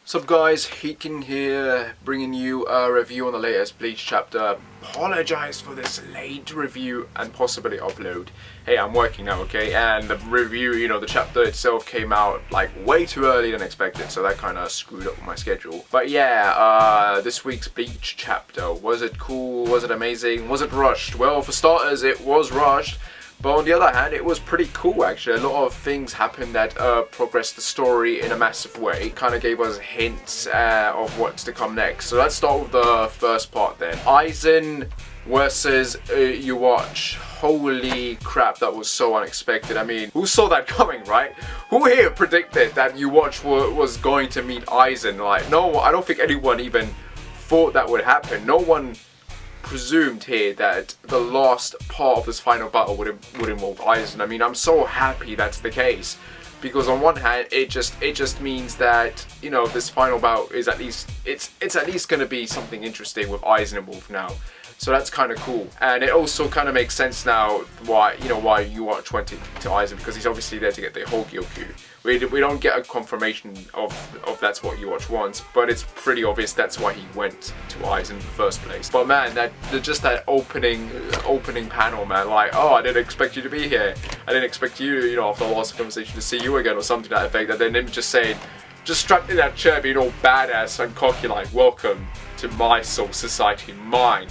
Sup guys, Heatkin here, bringing you a review on the latest Bleach chapter. Apologize for this late review and possibly upload. Hey, I'm working now, okay? And the review, the chapter itself came out like way too early than expected, so that kind of screwed up my schedule. But yeah, this week's Bleach chapter, was it cool? Was it amazing? Was it rushed? Well, for starters, it was rushed. But on the other hand, it was pretty cool actually. A lot of things happened that progressed the story in a massive way. Kind of gave us hints of what's to come next. So let's start with the first part then. Aizen versus you watch. Holy crap, that was so unexpected. I mean, who saw that coming, right? Who here predicted that you watch was going to meet Aizen? Like, no, I don't think anyone even thought that would happen. No one presumed here that the last part of this final battle would involve Aizen. I mean, I'm so happy that's the case, because on one hand it just means that this final battle is at least it's at least going to be something interesting with Aizen involved now. So that's kind of cool, and it also kind of makes sense now why you watch went to Aizen, because he's obviously there to get the Hogyoku. We don't get a confirmation of that's what you watch wants, but it's pretty obvious that's why he went to Aizen in the first place. But man, that opening panel, man, like, oh, I didn't expect you to be here. I didn't expect you, after the last conversation, to see you again, or something to that effect. And then him just saying, just strapped in that chair, being all badass and cocky, like, welcome to my soul society, mine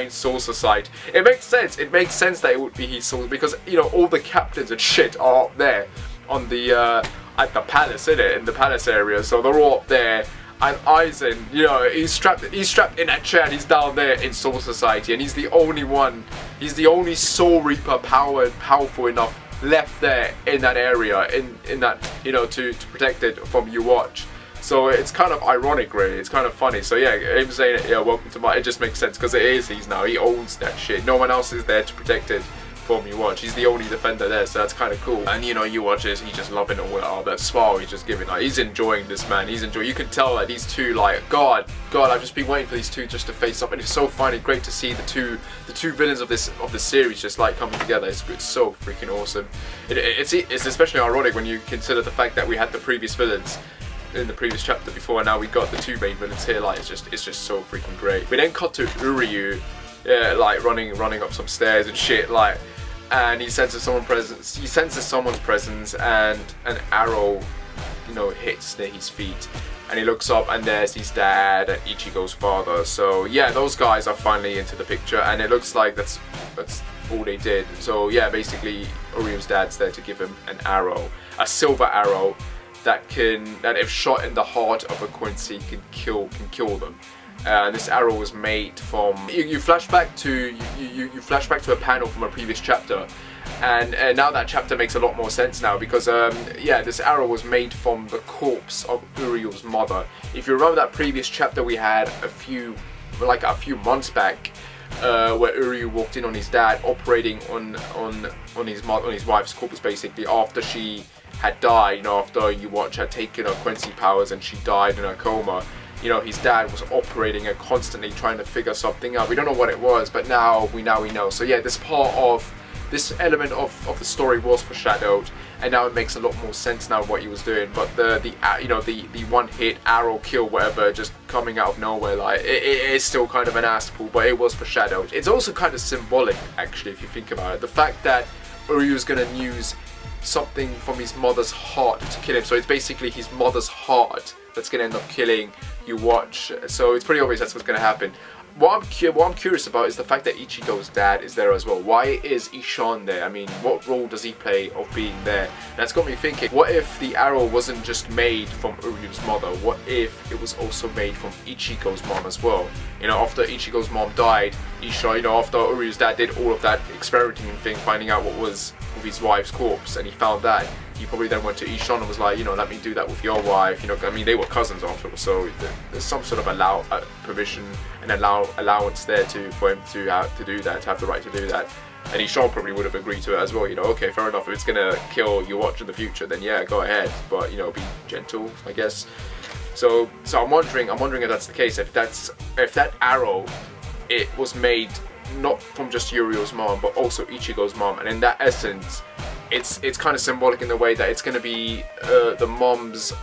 soul society. It makes sense. It makes sense that it would be his soul, because all the captains and shit are up there on the at the palace, in the palace area. So they're all up there, and Aizen, he's strapped in that chair, and he's down there in soul society, and he's the only one. He's the only soul reaper powerful enough left there in that area, in that to protect it from you watch. So it's kind of ironic, really. It's kind of funny. So yeah, him saying it, yeah, welcome to my, it just makes sense, because it is he's now. He owns that shit. No one else is there to protect it from you watch. He's the only defender there, so that's kind of cool. And you watch this, he's just loving it all. That smile he's just giving, like, he's enjoying this, man. He's enjoying. You can tell that these two, like, God, I've just been waiting for these two just to face up, and it's so funny, great to see the two villains of the series just like coming together. It's so freaking awesome. It's especially ironic when you consider the fact that we had the previous villains in the previous chapter before, and now we got the two main villains here. Like, it's just so freaking great. We then cut to Uryu, like running up some stairs and shit, like, and he senses someone's presence, and an arrow, hits near his feet, and he looks up, and there's his dad and Ichigo's father. So yeah, those guys are finally into the picture, and it looks like that's all they did. So yeah, basically Uryu's dad's there to give him an arrow, a silver arrow that if shot in the heart of a Quincy can kill them. This arrow was made from you flash back to a panel from a previous chapter, and now that chapter makes a lot more sense now, because this arrow was made from the corpse of Uryu's mother. If you remember that previous chapter we had a few months back, where Uryu walked in on his dad operating on his wife's corpse, basically after she had died, after you watch had taken her Quincy powers and she died in a coma. His dad was operating and constantly trying to figure something out. We don't know what it was, but now we know. So yeah, this element of the story was foreshadowed, and now it makes a lot more sense now what he was doing. But the one hit arrow kill, whatever, just coming out of nowhere, like, it is still kind of an ass pull, but it was foreshadowed. It's also kind of symbolic, actually, if you think about it. The fact that Uryu's gonna use something from his mother's heart to kill him. So it's basically his mother's heart that's gonna end up killing you watch. So it's pretty obvious that's what's gonna happen. What I'm curious about is the fact that Ichigo's dad is there as well. Why is Ishan there? I mean, what role does he play of being there? That's got me thinking, what if the arrow wasn't just made from Uryu's mother? What if it was also made from Ichigo's mom as well? After Ichigo's mom died, Ishan, after Uryu's dad did all of that experimenting thing, finding out what was with his wife's corpse, and he found that, he probably then went to Ishan and was like, let me do that with your wife. I mean, they were cousins afterwards, so there's some sort of permission and allowance there for him to have to do that, to have the right to do that. And Ishan probably would have agreed to it as well. Okay, fair enough. If it's gonna kill your watch in the future, then yeah, go ahead. But be gentle, I guess. So I'm wondering if that's the case. If that arrow, it was made not from just Uryu's mom, but also Ichigo's mom, and in that essence, it's kind of symbolic in the way that it's going to be the mom's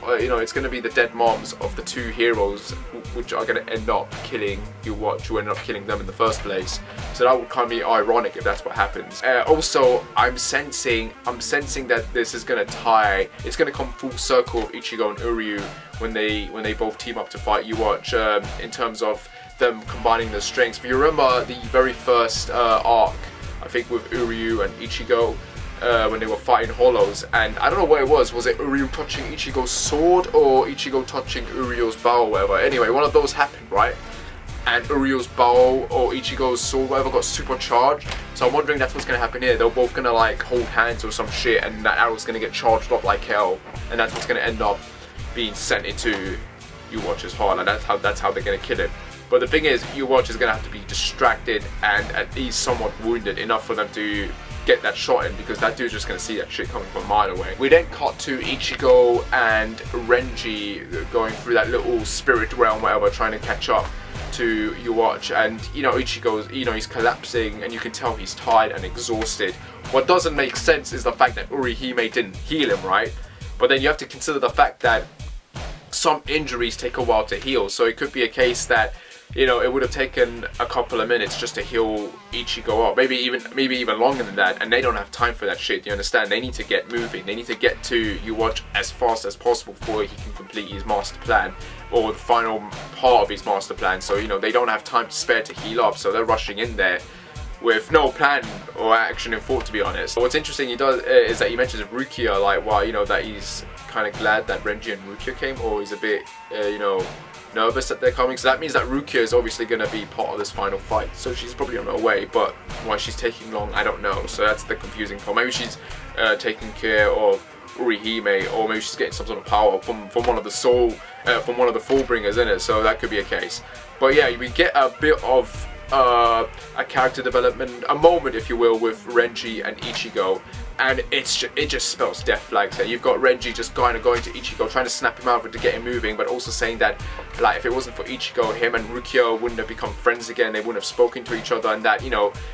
it's going to be the dead moms of the two heroes, which are going to end up killing who ended up killing them in the first place. So that would kind of be ironic if that's what happens. Also, I'm sensing that this is going to it's going to come full circle of Ichigo and Uryu when they both team up to fight in terms of them combining their strengths. If you remember the very first arc, I think with Uryu and Ichigo, when they were fighting Hollows, and I don't know what it was it Uryu touching Ichigo's sword or Ichigo touching Uryu's bow or whatever. Anyway, one of those happened, right? And Uryu's bow or Ichigo's sword, whatever, got supercharged. So I'm wondering that's what's going to happen here. They're both going to like hold hands or some shit, and that arrow's going to get charged up like hell, and that's what's going to end up being sent into Uwatch's heart, and that's how they're going to kill him. But the thing is, Uwatch is going to have to be distracted and at least somewhat wounded enough for them to get that shot in, because that dude's just going to see that shit coming from a mile away. We then cut to Ichigo and Renji going through that little spirit realm, whatever, trying to catch up to Uwatch, and Ichigo's, he's collapsing and you can tell he's tired and exhausted. What doesn't make sense is the fact that Urihime didn't heal him, right? But then you have to consider the fact that some injuries take a while to heal, so it could be a case that it would have taken a couple of minutes just to heal Ichigo up, maybe even longer than that, and they don't have time for that shit. You understand? They need to get moving. They need to get to Uwatch as fast as possible before he can complete his master plan, or the final part of his master plan. So they don't have time to spare to heal up, so they're rushing in there with no plan or action in thought, to be honest. What's interesting is that he mentions Rukia, like, wow, that he's kind of glad that Renji and Rukia came, or he's a bit, nervous that they're coming. So that means that Rukia is obviously going to be part of this final fight. So she's probably on her way, but why she's taking long, I don't know. So that's the confusing part. Maybe she's taking care of Urihime, or maybe she's getting some sort of power from one of the from one of the Fullbringers in it. So that could be a case. But yeah, we get a bit of a character development, a moment, if you will, with Renji and Ichigo, and it just spells death flags here. You've got Renji just going to Ichigo, trying to snap him out to get him moving, but also saying that, like, if it wasn't for Ichigo, him and Rukia wouldn't have become friends again. They wouldn't have spoken to each other, and that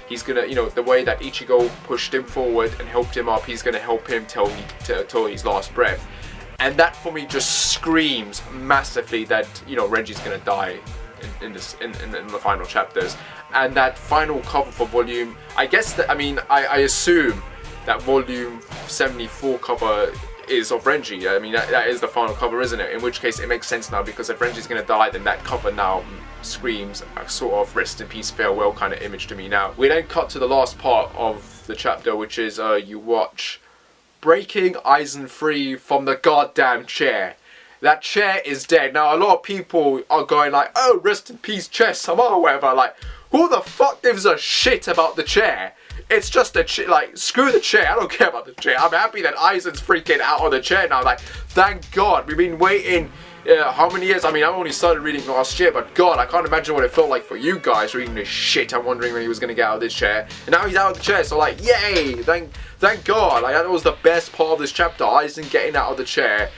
he's gonna, the way that Ichigo pushed him forward and helped him up, he's gonna help him till his last breath. And that for me just screams massively that Renji's gonna die in the final chapters. And that final cover for volume, I assume that volume 74 cover is of Renji. I mean, that is the final cover, isn't it? In which case it makes sense now, because if Renji's gonna die, then that cover now screams a sort of rest in peace, farewell kind of image to me now. We then cut to the last part of the chapter, which is Uwatch breaking Aizen free from the goddamn chair. That chair is dead. Now, a lot of people are going like, oh, rest in peace, chair sama, or whatever. Like, who the fuck gives a shit about the chair? It's just a chair. Like, screw the chair. I don't care about the chair. I'm happy that Aizen's freaking out of the chair now. Like, thank God. We've been waiting how many years? I mean, I only started reading last year, but God, I can't imagine what it felt like for you guys reading this shit. I'm wondering when he was going to get out of this chair. And now he's out of the chair, so like, yay! Thank God. Like, that was the best part of this chapter. Aizen getting out of the chair.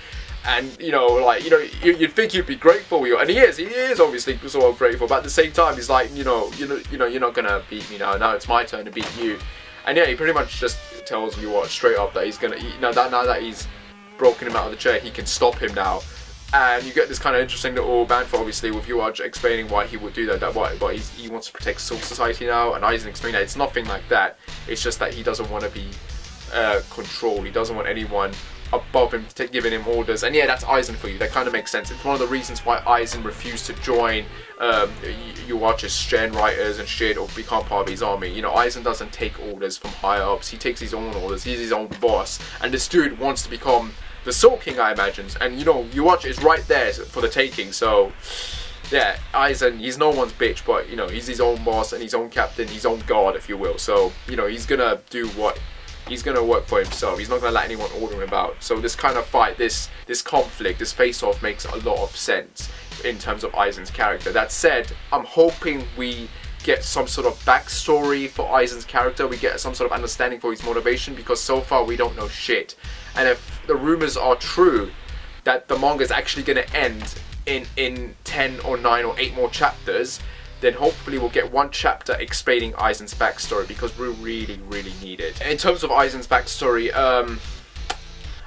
And you'd think he'd be grateful, and he is obviously sort of grateful, but at the same time he's like, you're not gonna beat me now it's my turn to beat you. And yeah, he pretty much just tells you what straight up that he's gonna, now that he's broken him out of the chair, he can stop him now. And you get this kind of interesting little banter, obviously, with Uwatch explaining why he would do that, but he wants to protect Soul Society now, and Aizen explaining that it's nothing like that. It's just that he doesn't want to be controlled. He doesn't want anyone above him giving him orders. And yeah, that's Aizen for you. That kind of makes sense. It's one of the reasons why Aizen refused to join Uwatch's Gen writers and shit, or become part of his army. Aizen doesn't take orders from higher ups. He takes his own orders. He's his own boss, and this dude wants to become the Soul King, I imagine. And Uwatch is right there for the taking. So yeah, Aizen, he's no one's bitch, but he's his own boss and his own captain, his own god, if you will. So he's gonna do what he's going to work for himself. He's not going to let anyone order him about. So this kind of fight, this conflict, this face-off makes a lot of sense in terms of Aizen's character. That said, I'm hoping we get some sort of backstory for Aizen's character. We get some sort of understanding for his motivation, because so far we don't know shit. And if the rumors are true that the manga is actually going to end in 10 or 9 or 8 more chapters, then hopefully we'll get one chapter explaining Aizen's backstory, because we really, really need it. In terms of Aizen's backstory,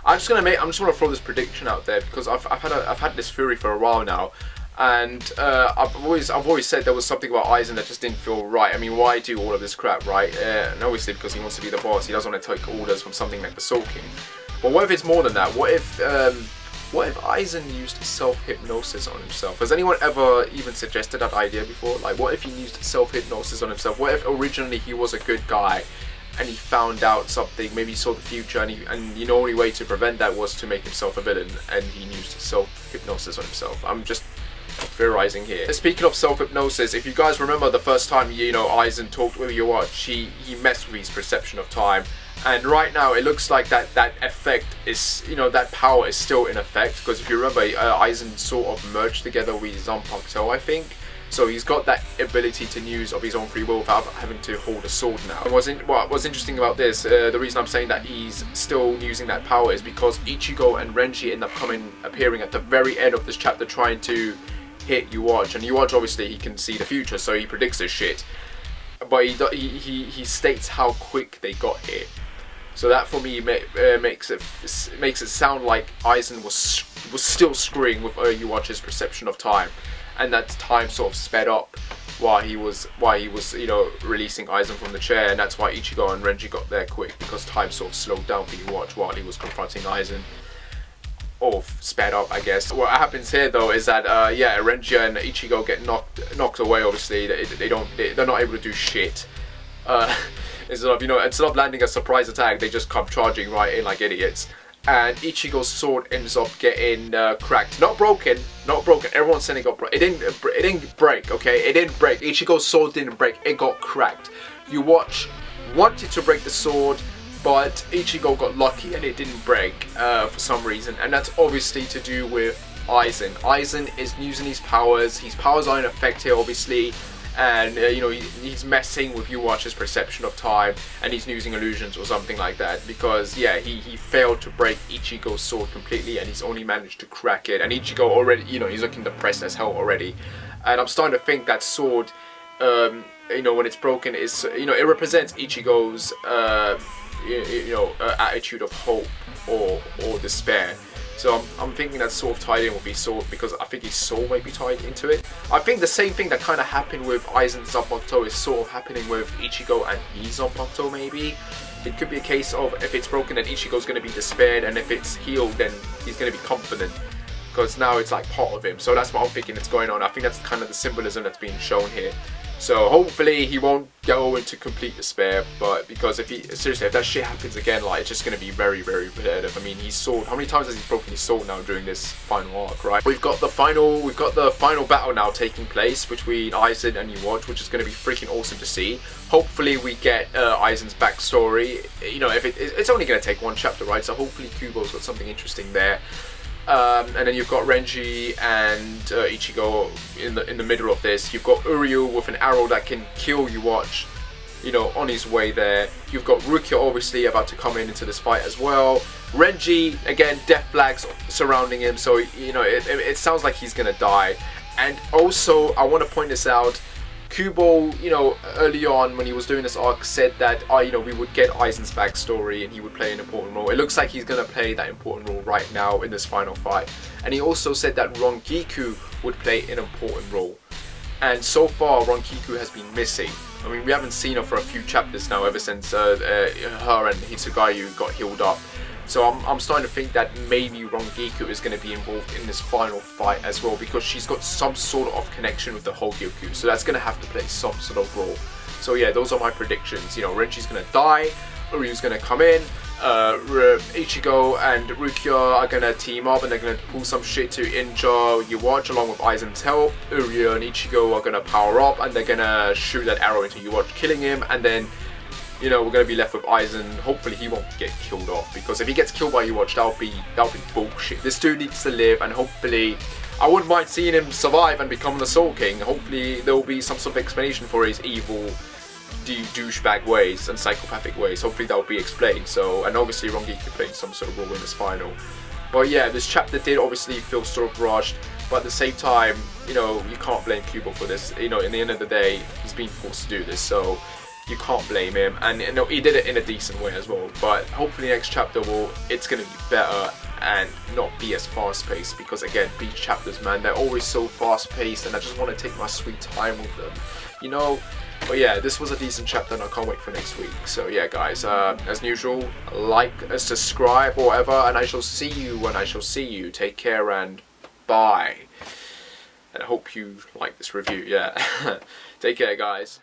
I'm just gonna throw this prediction out there because I've had this theory for a while now, and I've always said there was something about Aizen that just didn't feel right. I mean, why do all of this crap, right? And obviously because he wants to be the boss, he doesn't want to take orders from something like the Soul King. But what if it's more than that? What if Aizen used self-hypnosis on himself? Has anyone ever even suggested that idea before? Like, what if he used self-hypnosis on himself? What if originally he was a good guy and he found out something, maybe he saw the future, and the only way to prevent that was to make himself a villain, and he used self-hypnosis on himself? I'm just theorizing here. Speaking of self-hypnosis, if you guys remember the first time, Aizen talked with Yhwach, he messed with his perception of time. And right now it looks like that effect is, that power is still in effect, because if you remember, Aizen sort of merged together with Zanpakuto, I think. So he's got that ability to use of his own free will without having to hold a sword now. And what's interesting about this, the reason I'm saying that he's still using that power is because Ichigo and Renji end up appearing at the very end of this chapter trying to hit Yhwach. And Yhwach, obviously, he can see the future, so he predicts this shit. But he states how quick they got here. So that for me makes it sound like Aizen was still screwing with Yhwach's perception of time, and that time sort of sped up while he was releasing Aizen from the chair, and that's why Ichigo and Renji got there quick, because time sort of slowed down for Yhwach while he was confronting Aizen, or sped up, I guess. What happens here though is that Renji and Ichigo get knocked away. Obviously, they're not able to do shit. Instead of landing a surprise attack, they just come charging right in like idiots. And Ichigo's sword ends up getting cracked. Not broken. Everyone's saying it got broken. It didn't break, okay? It didn't break. Ichigo's sword didn't break. It got cracked. Yhwach wanted to break the sword, but Ichigo got lucky and it didn't break for some reason. And that's obviously to do with Aizen. Aizen is using his powers. His powers are in effect here, obviously. And he's messing with Yhwach's perception of time, and he's using illusions or something like that, because he failed to break Ichigo's sword completely, and he's only managed to crack it. And Ichigo already, he's looking depressed as hell already. And I'm starting to think that sword, when it's broken, is it represents Ichigo's attitude of hope or despair. So I'm thinking that's sort of tied in with his sword, because I think his soul might be tied into it. I think the same thing that kind of happened with Aizen Zanpakuto is sort of happening with Ichigo and his Zanpakuto, maybe. It could be a case of, if it's broken, then Ichigo's going to be despaired, and if it's healed, then he's going to be confident, because now it's like part of him. So that's what I'm thinking is going on. I think that's kind of the symbolism that's being shown here. So hopefully he won't go into complete despair, but because if that shit happens again, like, it's just going to be very, very repetitive. I mean, his sword, how many times has he broken his sword now during this final arc, right? We've got the final battle now taking place between Aizen and Yhwach, which is going to be freaking awesome to see. Hopefully we get Aizen's backstory. If it's only going to take one chapter, right? So hopefully Kubo's got something interesting there. And then you've got Renji and Ichigo in the middle of this. You've got Uryu with an arrow that can kill Yhwach, on his way there. You've got Rukia obviously about to come into this fight as well. Renji, again, death flags surrounding him, so it sounds like he's gonna die. And also, I want to point this out, Kubo, early on when he was doing this arc, said that we would get Aizen's backstory and he would play an important role. It looks like he's going to play that important role right now in this final fight. And he also said that Rangiku would play an important role. And so far, Rangiku has been missing. I mean, we haven't seen her for a few chapters now, ever since her and Hitsugayu got healed up. So I'm starting to think that maybe Rangiku is going to be involved in this final fight as well, because she's got some sort of connection with the Hogyoku. So that's going to have to play some sort of role. So yeah, those are my predictions. Renji's going to die, Uryu's going to come in, Ichigo and Rukia are going to team up, and they're going to pull some shit to injure Yhwach along with Aizen's help. Uryu and Ichigo are going to power up, and they're going to shoot that arrow into Yhwach, killing him, and then we're going to be left with Aizen. Hopefully he won't get killed off, because if he gets killed by Yhwach, that'll be bullshit. This dude needs to live, and hopefully I wouldn't mind seeing him survive and become the Soul King. Hopefully there will be some sort of explanation for his evil douchebag ways and psychopathic ways. Hopefully that will be explained. So, and obviously Rangiku playing some sort of role in this final. But yeah, this chapter did obviously feel sort of rushed, but at the same time, you can't blame Kubo for this. In the end of the day, he's being forced to do this. So you can't blame him, and you know, he did it in a decent way as well. But hopefully next chapter it's gonna be better and not be as fast paced, because again, Bleach chapters, man, they're always so fast paced and I just want to take my sweet time with them, you know. But yeah, this was a decent chapter and I can't wait for next week. So yeah guys, as usual, like, subscribe or whatever, and I shall see you when I shall see you. Take care and bye. And I hope you like this review, yeah. Take care guys.